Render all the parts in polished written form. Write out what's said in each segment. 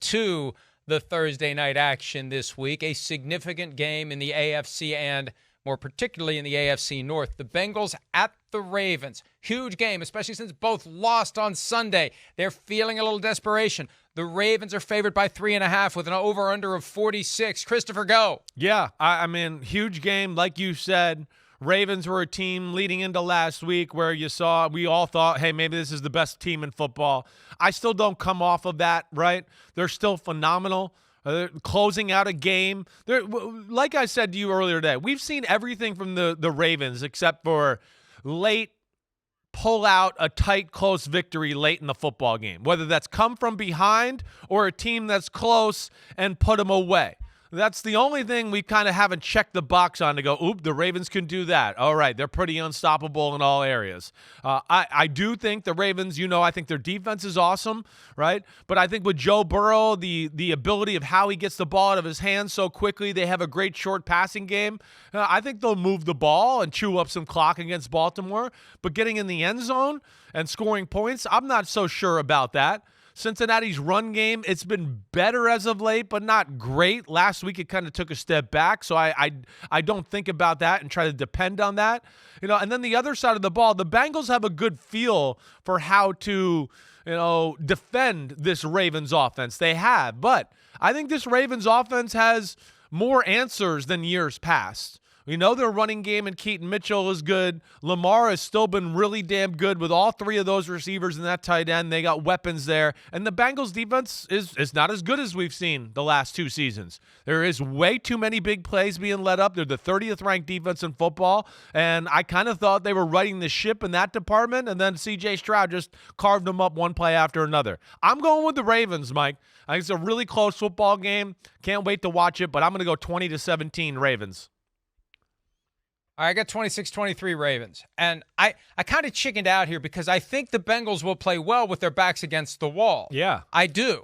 to the Thursday night action this week. A significant game in the AFC and more particularly in the AFC North. The Bengals at the Ravens. Huge game, especially since both lost on Sunday. They're feeling a little desperation. The Ravens are favored by 3.5 with an over-under of 46. Christopher, go. Yeah, I mean, huge game. Like you said, Ravens were a team leading into last week where we all thought, hey, maybe this is the best team in football. I still don't come off of that, right? They're still phenomenal. Closing out a game. Like I said to you earlier today, we've seen everything from the Ravens except for late pull out a tight, close victory late in the football game, whether that's come from behind or a team that's close and put them away. That's the only thing we kind of haven't checked the box on to go, oop, the Ravens can do that. All right, they're pretty unstoppable in all areas. I do think the Ravens, I think their defense is awesome, right? But I think with Joe Burrow, the ability of how he gets the ball out of his hands so quickly, they have a great short passing game. I think they'll move the ball and chew up some clock against Baltimore. But getting in the end zone and scoring points, I'm not so sure about that. Cincinnati's run game, it's been better as of late, but not great. Last week, it kind of took a step back, so I don't think about that and try to depend on that. And then the other side of the ball, the Bengals have a good feel for how to, defend this Ravens offense. They have, but I think this Ravens offense has more answers than years past. We know their running game and Keaton Mitchell is good. Lamar has still been really damn good with all three of those receivers and that tight end. They got weapons there. And the Bengals defense is not as good as we've seen the last two seasons. There is way too many big plays being let up. They're the 30th ranked defense in football. And I kind of thought they were riding the ship in that department. And then C.J. Stroud just carved them up one play after another. I'm going with the Ravens, Mike. I think it's a really close football game. Can't wait to watch it, but I'm going to go 20-17 Ravens. I got 26-23 Ravens. And I kind of chickened out here because I think the Bengals will play well with their backs against the wall. Yeah. I do.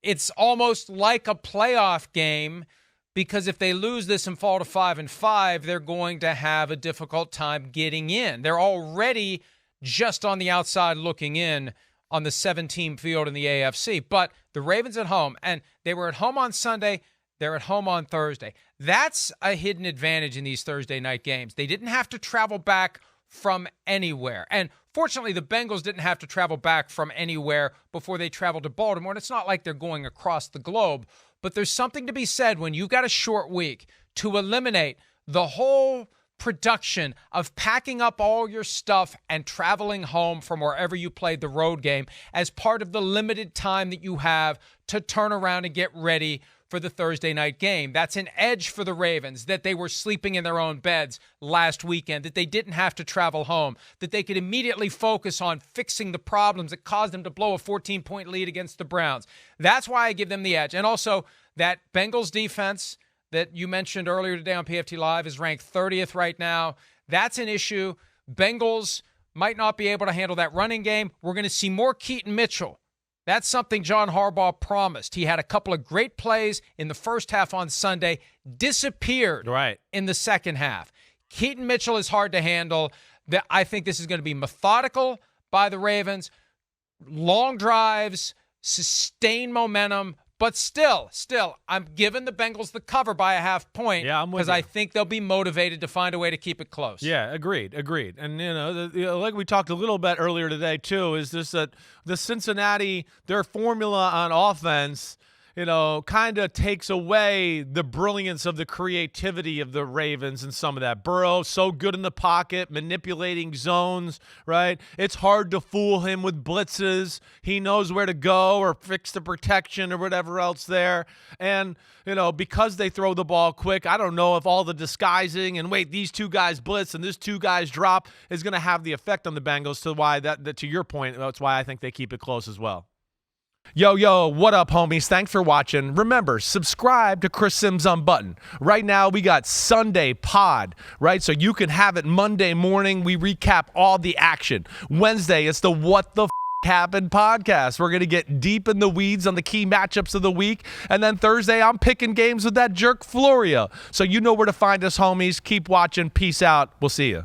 It's almost like a playoff game because if they lose this and fall to 5-5, they're going to have a difficult time getting in. They're already just on the outside looking in on the 7-team field in the AFC. But the Ravens at home, and they were at home on Sunday. They're at home on Thursday. That's a hidden advantage in these Thursday night games. They didn't have to travel back from anywhere. And fortunately, the Bengals didn't have to travel back from anywhere before they traveled to Baltimore. And it's not like they're going across the globe. But there's something to be said when you've got a short week to eliminate the whole production of packing up all your stuff and traveling home from wherever you played the road game as part of the limited time that you have to turn around and get ready for the Thursday night game. That's an edge for the Ravens, that they were sleeping in their own beds last weekend, that they didn't have to travel home, that they could immediately focus on fixing the problems that caused them to blow a 14-point lead against the Browns. That's why I give them the edge. And also, that Bengals defense that you mentioned earlier today on PFT Live is ranked 30th right now. That's an issue. Bengals might not be able to handle that running game. We're going to see more Keaton Mitchell. That's something John Harbaugh promised. He had a couple of great plays in the first half on Sunday, disappeared in the second half. Keaton Mitchell is hard to handle. I think this is going to be methodical by the Ravens. Long drives, sustained momentum, but still, I'm giving the Bengals the cover by a half point. Yeah, I'm with you. Because I think they'll be motivated to find a way to keep it close. Yeah, agreed. And, like we talked a little bit earlier today, too, is this that the Cincinnati, their formula on offense, kind of takes away the brilliance of the creativity of the Ravens and some of that. Burrow, so good in the pocket, manipulating zones, right? It's hard to fool him with blitzes. He knows where to go or fix the protection or whatever else there. And, because they throw the ball quick, I don't know if all the disguising and these two guys blitz and this two guys drop is going to have the effect on the Bengals to your point, that's why I think they keep it close as well. Yo, what up, homies? Thanks for watching. Remember, subscribe to Chris Simms Unbuttoned. Right now, we got Sunday pod, right? So you can have it Monday morning. We recap all the action. Wednesday, it's the What the Happened podcast. We're going to get deep in the weeds on the key matchups of the week. And then Thursday, I'm picking games with that jerk Florio. So you know where to find us, homies. Keep watching. Peace out. We'll see you.